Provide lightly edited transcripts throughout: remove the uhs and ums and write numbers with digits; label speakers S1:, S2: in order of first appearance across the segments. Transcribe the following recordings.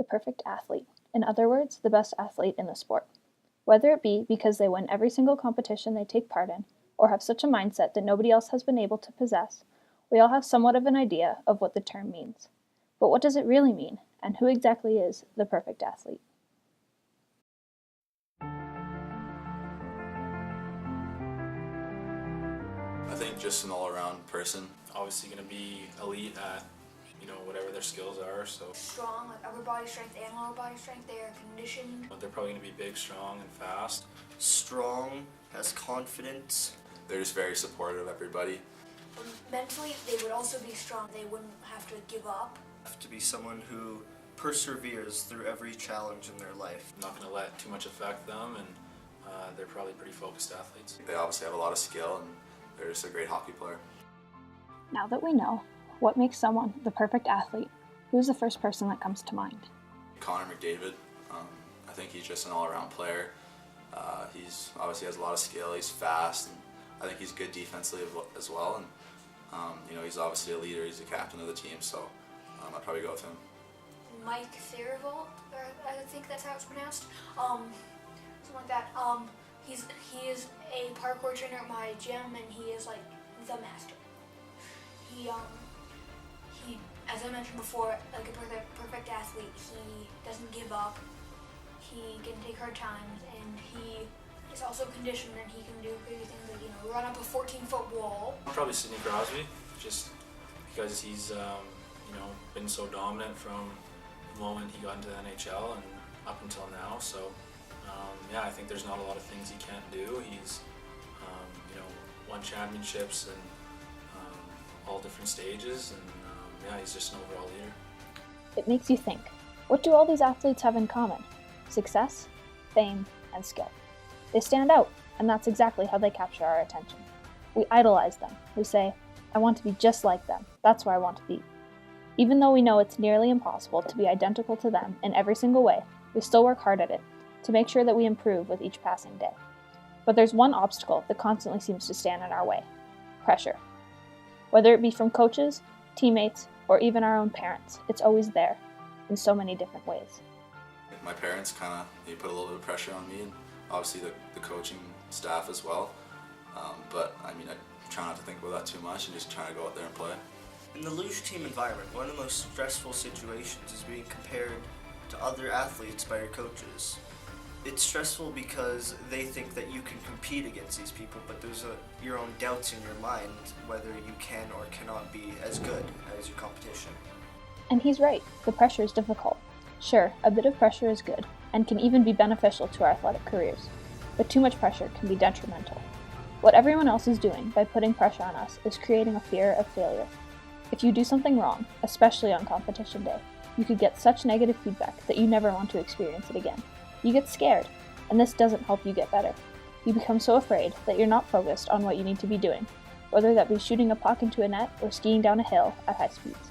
S1: the perfect athlete, in other words, the best athlete in the sport. Whether it be because they win every single competition they take part in, or have such a mindset that nobody else has been able to possess, we all have somewhat of an idea of what the term means. But what does it really mean, and who exactly is the perfect athlete?
S2: I think just an all-around person.
S3: Obviously going to be elite at, whatever their skills are. So
S4: strong, like upper body strength and lower body strength. They are conditioned.
S3: But they're probably going to be big, strong, and fast.
S5: Strong, has confidence.
S2: They're just very supportive of everybody.
S4: Mentally, they would also be strong. They wouldn't have to give up.
S5: Have to be someone who perseveres through every challenge in their life.
S3: Not going to let too much affect them, and they're probably pretty focused athletes.
S2: They obviously have a lot of skill, and they're just a great hockey player.
S1: Now that we know what makes someone the perfect athlete, who's the first person that comes to mind?
S2: Connor McDavid. I think he's just an all-around player. He's obviously has a lot of skill. He's fast, and I think he's good defensively as well. And he's obviously a leader. He's the captain of the team, so I'd probably go with him.
S4: Mike Thierival, I think that's how it's pronounced. Something like that. He is a parkour trainer at my gym, and he is like the master. He as I mentioned before, like a perfect athlete. He doesn't give up. He can take hard times, and he is also conditioned, and he can do crazy things like run up a 14-foot wall.
S3: Probably Sidney Crosby, just because he's been so dominant from the moment he got into the NHL and up until now. So I think there's not a lot of things he can't do. He's won championships and all different stages, and he's just an overall leader.
S1: It makes you think, what do all these athletes have in common? Success, fame, and skill. They stand out, and that's exactly how they capture our attention. We idolize them. We say, I want to be just like them. That's where I want to be. Even though we know it's nearly impossible to be identical to them in every single way, we still work hard at it to make sure that we improve with each passing day. But there's one obstacle that constantly seems to stand in our way: pressure. Whether it be from coaches, teammates, or even our own parents, it's always there in so many different ways.
S2: My parents they put a little bit of pressure on me, and obviously the coaching staff as well. But I try not to think about that too much and just try to go out there and play.
S5: In the Luge team environment, one of the most stressful situations is being compared to other athletes by your coaches. It's stressful because they think that you can compete against these people, but there's your own doubts in your mind whether you can or cannot be as good as your competition.
S1: And he's right, the pressure is difficult. Sure, a bit of pressure is good, and can even be beneficial to our athletic careers, but too much pressure can be detrimental. What everyone else is doing by putting pressure on us is creating a fear of failure. If you do something wrong, especially on competition day, you could get such negative feedback that you never want to experience it again. You get scared, and this doesn't help you get better. You become so afraid that you're not focused on what you need to be doing, whether that be shooting a puck into a net or skiing down a hill at high speeds.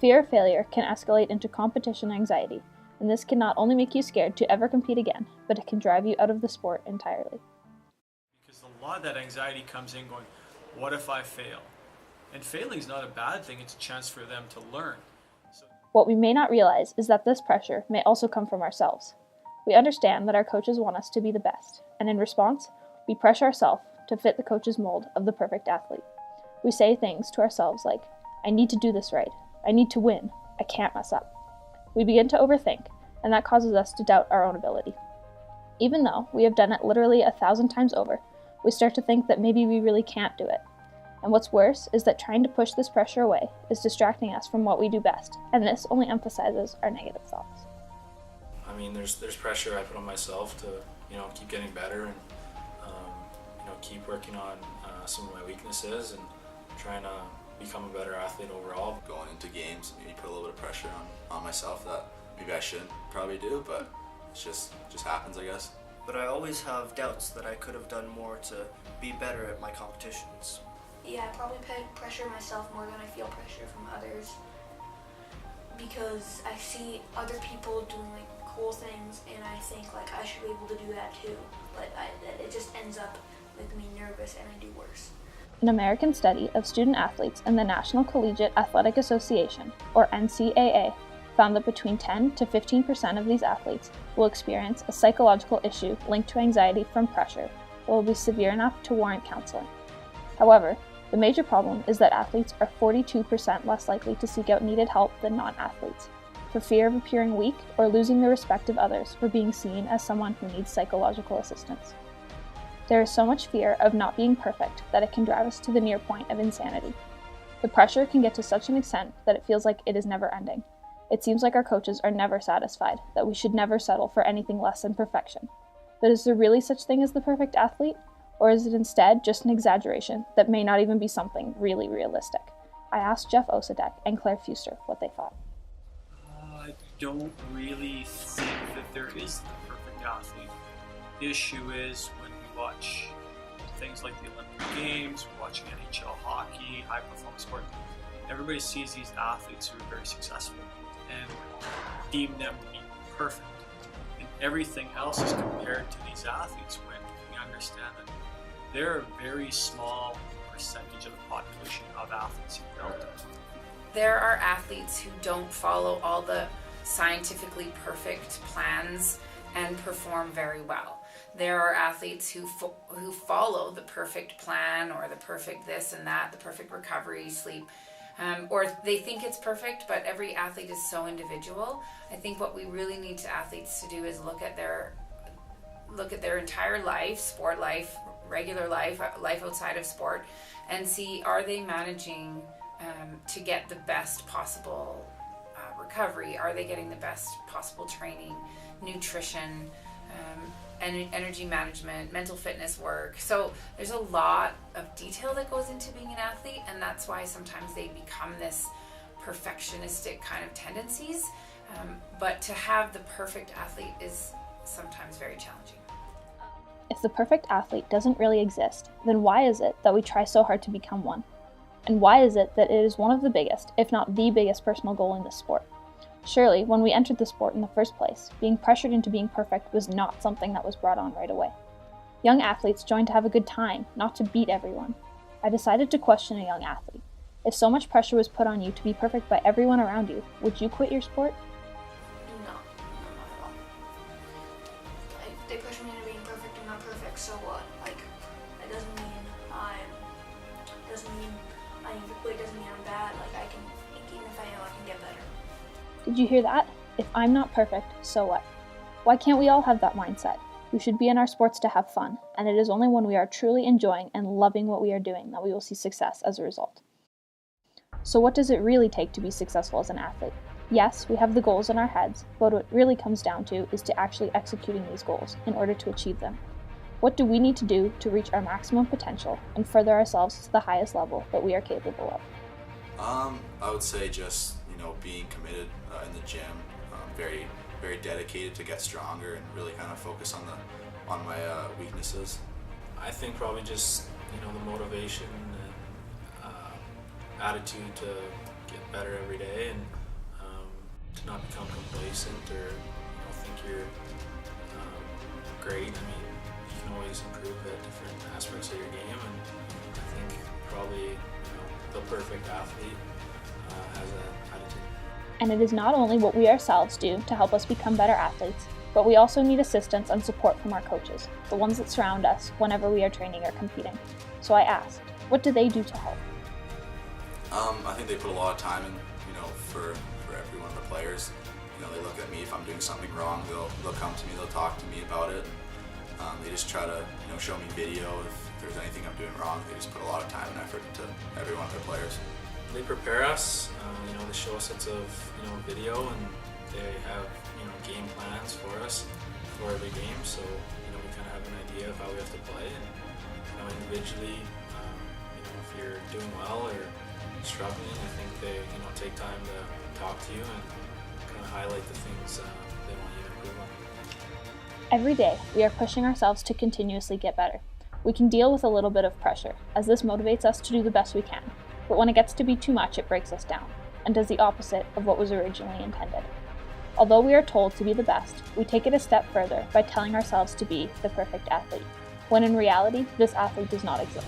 S1: Fear of failure can escalate into competition anxiety, and this can not only make you scared to ever compete again, but it can drive you out of the sport entirely.
S6: Because a lot of that anxiety comes in going, what if I fail? And failing is not a bad thing, it's a chance for them to learn.
S1: What we may not realize is that this pressure may also come from ourselves. We understand that our coaches want us to be the best, and in response, we pressure ourselves to fit the coach's mold of the perfect athlete. We say things to ourselves like, I need to do this right, I need to win, I can't mess up. We begin to overthink, and that causes us to doubt our own ability. Even though we have done it literally 1,000 times over, we start to think that maybe we really can't do it. And what's worse is that trying to push this pressure away is distracting us from what we do best, and this only emphasizes our negative thoughts.
S3: There's pressure I put on myself to keep getting better and keep working on some of my weaknesses and trying to become a better athlete overall.
S2: Going into games, maybe put a little bit of pressure on myself that maybe I shouldn't probably do, but it just happens, I guess.
S5: But I always have doubts that I could have done more to be better at my competitions.
S4: Yeah, I probably pressure myself more than I feel pressure from others, because I see other people doing cool things, and I think I should be able to do that too. But it just ends up making me nervous, and I do worse.
S1: An American study of student athletes in the National Collegiate Athletic Association, or NCAA, found that between 10 to 15% of these athletes will experience a psychological issue linked to anxiety from pressure that will be severe enough to warrant counseling. However, the major problem is that athletes are 42% less likely to seek out needed help than non-athletes, for fear of appearing weak or losing the respect of others for being seen as someone who needs psychological assistance. There is so much fear of not being perfect that it can drive us to the near point of insanity. The pressure can get to such an extent that it feels like it is never ending. It seems like our coaches are never satisfied, that we should never settle for anything less than perfection. But is there really such thing as the perfect athlete? Or is it instead just an exaggeration that may not even be something really realistic? I asked Jeff Osadek and Claire Fuster what they thought.
S6: I don't really think that there is the perfect athlete. The issue is when we watch things like the Olympic Games, watching NHL hockey, high performance sport, everybody sees these athletes who are very successful and deem them to be perfect. And everything else is compared to these athletes when we understand that they're a very small percentage of the population of athletes who built it.
S7: There are athletes who don't follow all the scientifically perfect plans and perform very well. There are athletes who follow the perfect plan or the perfect this and that, the perfect recovery, sleep, or they think it's perfect, but every athlete is so individual. I think what we really need to athletes to do is look at their entire life, sport life, regular life, life outside of sport, and see, are they managing to get the best possible recovery? Are they getting the best possible training, nutrition, energy management, mental fitness work? So there's a lot of detail that goes into being an athlete, and that's why sometimes they become this perfectionistic kind of tendencies. But to have the perfect athlete is sometimes very challenging.
S1: If the perfect athlete doesn't really exist, then why is it that we try so hard to become one? And why is it that it is one of the biggest, if not the biggest personal goal in this sport? Surely, when we entered the sport in the first place, being pressured into being perfect was not something that was brought on right away. Young athletes joined to have a good time, not to beat everyone. I decided to question a young athlete. If so much pressure was put on you to be perfect by everyone around you, would you quit your sport?
S4: No, not at all. They push me into being perfect and not perfect, so what? Like, that doesn't mean I need to quit, doesn't mean I'm bad. Like, I can, even if I know, I can get better.
S1: Did you hear that? If I'm not perfect, so what? Why can't we all have that mindset? We should be in our sports to have fun, and it is only when we are truly enjoying and loving what we are doing that we will see success as a result. So what does it really take to be successful as an athlete? Yes, we have the goals in our heads, but what it really comes down to is to actually executing these goals in order to achieve them. What do we need to do to reach our maximum potential and further ourselves to the highest level that we are capable of?
S2: I would say just, being committed in the gym, very, very dedicated to get stronger and really kind of focus on my weaknesses.
S3: I think probably just, the motivation and attitude to get better every day and to not become complacent or think you're great. I mean, you can always improve at different aspects of your game, and I think probably the perfect athlete has that attitude.
S1: And it is not only what we ourselves do to help us become better athletes, but we also need assistance and support from our coaches, the ones that surround us whenever we are training or competing. So I asked, what do they do to help?
S2: I think they put a lot of time in, for every one of the players. They look at me if I'm doing something wrong, they'll come to me, they'll talk to me about it. They just try to, show me video if there's anything I'm doing wrong. They just put a lot of time and effort into every one of their players.
S3: They prepare us, they show us lots of, video, and they have, game plans for us for every game. So, we kind of have an idea of how we have to play, and, individually, if you're doing well or struggling, I think they, take time to talk to you and kind of highlight the things they want you to improve on.
S1: Every day, we are pushing ourselves to continuously get better. We can deal with a little bit of pressure, as this motivates us to do the best we can. But when it gets to be too much, it breaks us down, and does the opposite of what was originally intended. Although we are told to be the best, we take it a step further by telling ourselves to be the perfect athlete, when in reality, this athlete does not exist.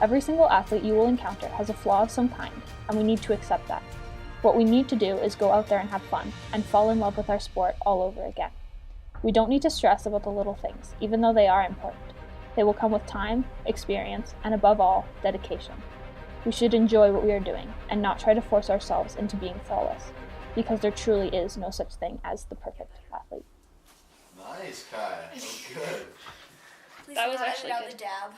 S1: Every single athlete you will encounter has a flaw of some kind, and we need to accept that. What we need to do is go out there and have fun, and fall in love with our sport all over again. We don't need to stress about the little things, even though they are important. They will come with time, experience, and above all, dedication. We should enjoy what we are doing, and not try to force ourselves into being flawless, because there truly is no such thing as the perfect athlete.
S2: Nice, Kai. That was good.
S4: Please
S1: That
S4: do
S1: was
S4: not
S1: actually
S4: edit out
S1: good.
S4: the dab.